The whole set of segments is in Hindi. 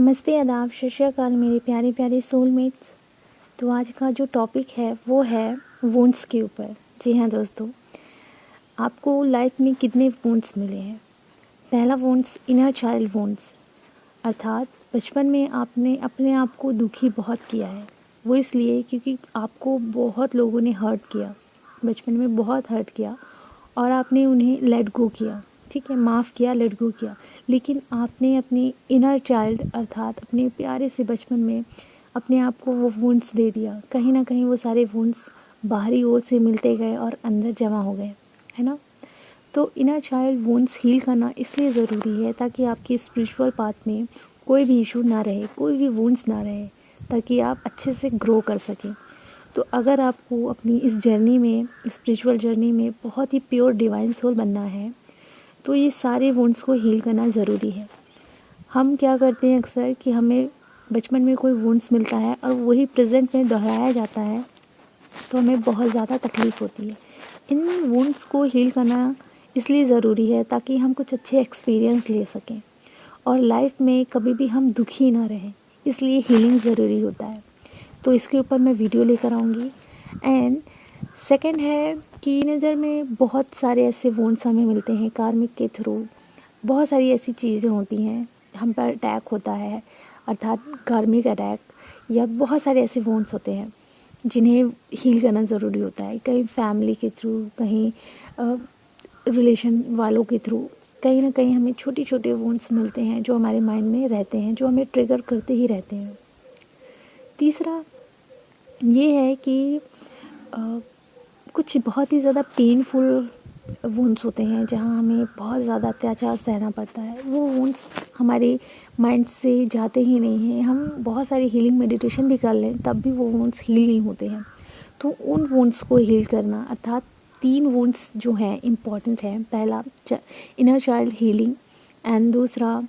नमस्ते, आदाब, सत श्री अकाल मेरे प्यारे प्यारे सोलमेट्स। तो आज का जो टॉपिक है वो है वुंड्स के ऊपर। जी हाँ दोस्तों, आपको लाइफ में कितने वुंड्स मिले हैं। पहला वुंड्स इनर चाइल्ड वुंड्स, अर्थात बचपन में आपने अपने आप को दुखी बहुत किया है। वो इसलिए क्योंकि आपको बहुत लोगों ने हर्ट किया, बचपन में बहुत हर्ट किया और आपने उन्हें लेट गो किया। ठीक है, माफ़ किया, लेट गो किया, लेकिन आपने अपनी इनर चाइल्ड अर्थात अपने प्यारे से बचपन में अपने आप को वो वुंड्स दे दिया। कहीं ना कहीं वो सारे वुंड्स बाहरी ओर से मिलते गए और अंदर जमा हो गए, है ना। तो इनर चाइल्ड वुंड्स हील करना इसलिए ज़रूरी है ताकि आपकी स्पिरिचुअल पाथ में कोई भी इशू ना रहे, कोई भी वुंड्स ना रहे, ताकि आप अच्छे से ग्रो कर सकें। तो अगर आपको अपनी इस जर्नी में, स्पिरिचुअल जर्नी में बहुत ही प्योर डिवाइन सोल बनना है तो ये सारे वुंड्स को हील करना ज़रूरी है। हम क्या करते हैं अक्सर कि हमें बचपन में कोई वुंड्स मिलता है और वही प्रेजेंट में दोहराया जाता है, तो हमें बहुत ज़्यादा तकलीफ़ होती है। इन वुंड्स को हील करना इसलिए ज़रूरी है ताकि हम कुछ अच्छे एक्सपीरियंस ले सकें और लाइफ में कभी भी हम दुखी ना रहें, इसलिए हीलिंग ज़रूरी होता है। तो इसके ऊपर मैं वीडियो लेकर आऊँगी। एंड सेकंड है कि नज़र में बहुत सारे ऐसे वुंड्स हमें मिलते हैं कार्मिक के थ्रू। बहुत सारी ऐसी चीज़ें होती हैं, हम पर अटैक होता है अर्थात कार्मिक अटैक, या बहुत सारे ऐसे वुंड्स होते हैं जिन्हें हील करना ज़रूरी होता है। कहीं फैमिली के थ्रू, कहीं रिलेशन वालों के थ्रू, कहीं ना कहीं हमें छोटे छोटे वुंड्स मिलते हैं जो हमारे माइंड में रहते हैं, जो हमें ट्रिगर करते ही रहते हैं। तीसरा ये है कि कुछ बहुत ही ज़्यादा पेनफुल वुंड्स होते हैं जहाँ हमें बहुत ज़्यादा अत्याचार सहना पड़ता है। वो वुंड्स हमारे माइंड से जाते ही नहीं हैं। हम बहुत सारी हीलिंग मेडिटेशन भी कर लें तब भी वो वुंड्स हील नहीं होते हैं। तो उन वुंड्स को हील करना, अर्थात 3 वुंड्स जो हैं इम्पॉर्टेंट हैं। पहला इनर चाइल्ड हीलिंग, एंड दूसरा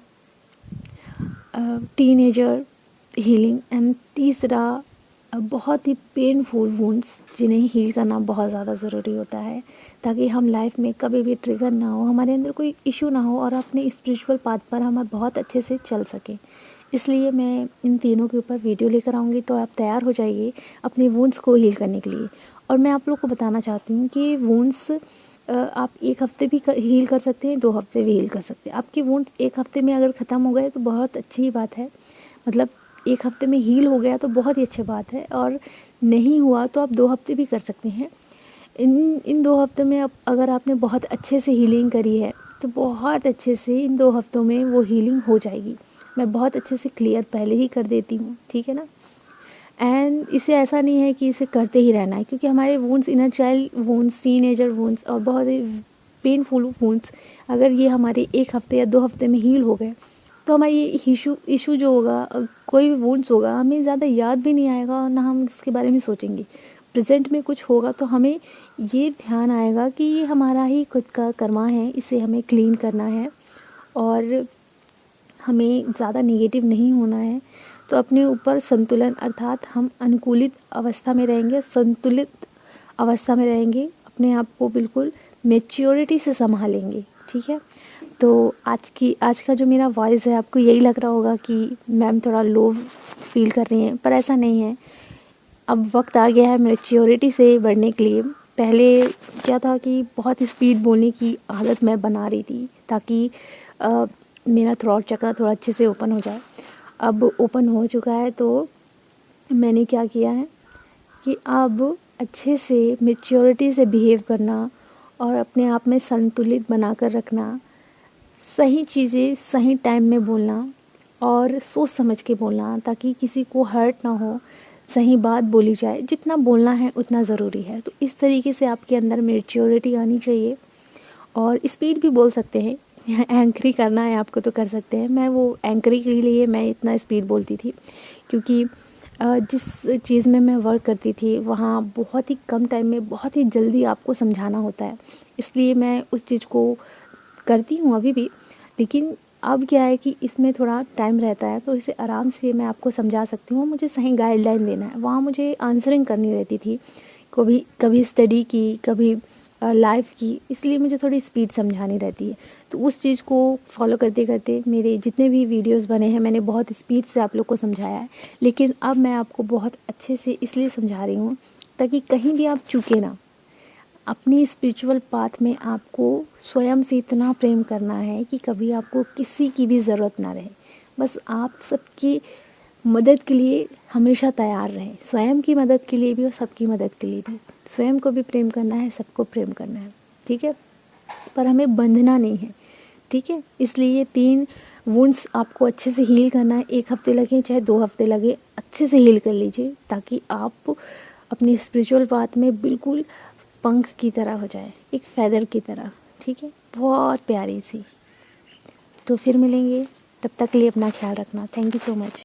टीनेजर हीलिंग, एंड तीसरा बहुत ही पेनफुल वुंड्स जिन्हें हील करना बहुत ज़्यादा ज़रूरी होता है ताकि हम लाइफ में कभी भी ट्रिगर ना हो, हमारे अंदर कोई इशू ना हो और अपने स्पिरिचुअल पाथ पर हम बहुत अच्छे से चल सकें। इसलिए मैं इन तीनों के ऊपर वीडियो लेकर आऊँगी, तो आप तैयार हो जाइए अपने वुंड्स को हील करने के लिए। और मैं आप लोग को बताना चाहती हूँ कि वुंड्स आप 1 हफ्ते भी हील कर सकते हैं, 2 हफ्ते भी हील कर सकते हैं। आपके वुंड्स 1 हफ्ते में अगर ख़त्म हो गए तो बहुत अच्छी बात है, मतलब 1 हफ्ते में हील हो गया तो बहुत ही अच्छी बात है, और नहीं हुआ तो आप 2 हफ्ते भी कर सकते हैं। इन 2 हफ्ते में अगर आपने बहुत अच्छे से हीलिंग करी है तो बहुत अच्छे से इन 2 हफ्तों में वो हीलिंग हो जाएगी। मैं बहुत अच्छे से क्लियर पहले ही कर देती हूँ, ठीक है ना। एंड इसे ऐसा नहीं है कि इसे करते ही रहना है, क्योंकि हमारे wounds, inner child wounds, teenager wounds और बहुत ही पेनफुल वुंड्स अगर ये हमारे 1 हफ्ते या 2 हफ्ते में हील हो गए तो हमारा ये इशू जो होगा, कोई भी वुंड्स होगा, हमें ज़्यादा याद भी नहीं आएगा और ना हम इसके बारे में सोचेंगे। प्रेजेंट में कुछ होगा तो हमें ये ध्यान आएगा कि ये हमारा ही खुद का कर्मा है, इसे हमें क्लीन करना है और हमें ज़्यादा नेगेटिव नहीं होना है। तो अपने ऊपर संतुलन, अर्थात हम अनुकूलित अवस्था में रहेंगे, संतुलित अवस्था में रहेंगे, अपने आप को बिल्कुल मैच्योरिटी से संभालेंगे, ठीक है। तो आज का जो मेरा वॉइस है, आपको यही लग रहा होगा कि मैम थोड़ा लो फील कर रही हैं, पर ऐसा नहीं है। अब वक्त आ गया है मैच्योरिटी से बढ़ने के लिए। पहले क्या था कि बहुत स्पीड बोलने की आदत मैं बना रही थी ताकि मेरा थ्रॉट चक्र थोड़ा अच्छे से ओपन हो जाए। अब ओपन हो चुका है तो मैंने क्या किया है कि अब अच्छे से मैच्योरिटी से बिहेव करना और अपने आप में संतुलित बनाकर रखना, सही चीज़ें सही टाइम में बोलना और सोच समझ के बोलना ताकि किसी को हर्ट ना हो, सही बात बोली जाए, जितना बोलना है उतना ज़रूरी है। तो इस तरीके से आपके अंदर मैच्योरिटी आनी चाहिए। और स्पीड भी बोल सकते हैं, एंकरी करना है आपको तो कर सकते हैं। मैं वो एंकरी के लिए मैं इतना स्पीड बोलती थी क्योंकि जिस चीज़ में मैं वर्क करती थी वहाँ बहुत ही कम टाइम में बहुत ही जल्दी आपको समझाना होता है, इसलिए मैं उस चीज़ को करती हूँ अभी भी। लेकिन अब क्या है कि इसमें थोड़ा टाइम रहता है तो इसे आराम से मैं आपको समझा सकती हूँ। मुझे सही गाइडलाइन देना है, वहाँ मुझे आंसरिंग करनी रहती थी, कभी स्टडी की, कभी लाइफ की, इसलिए मुझे थोड़ी स्पीड समझानी रहती है। तो उस चीज़ को फॉलो करते करते मेरे जितने भी वीडियोस बने हैं मैंने बहुत स्पीड से आप लोग को समझाया है, लेकिन अब मैं आपको बहुत अच्छे से इसलिए समझा रही हूँ ताकि कहीं भी आप चूके ना। अपनी स्पिरिचुअल पाथ में आपको स्वयं से इतना प्रेम करना है कि कभी आपको किसी की भी ज़रूरत ना रहे। बस आप सबकी मदद के लिए हमेशा तैयार रहें, स्वयं की मदद के लिए भी और सबकी मदद के लिए भी। स्वयं को भी प्रेम करना है, सबको प्रेम करना है, ठीक है, पर हमें बंधना नहीं है, ठीक है। इसलिए ये 3 वुंड्स आपको अच्छे से हील करना है। 1 हफ्ते लगे चाहे 2 हफ्ते लगे, अच्छे से हील कर लीजिए ताकि आप अपनी स्पिरिचुअल पाथ में बिल्कुल पंख की तरह हो जाए, एक फैदर की तरह, ठीक है, बहुत प्यारी सी। तो फिर मिलेंगे, तब तक के लिए अपना ख्याल रखना। Thank you so much.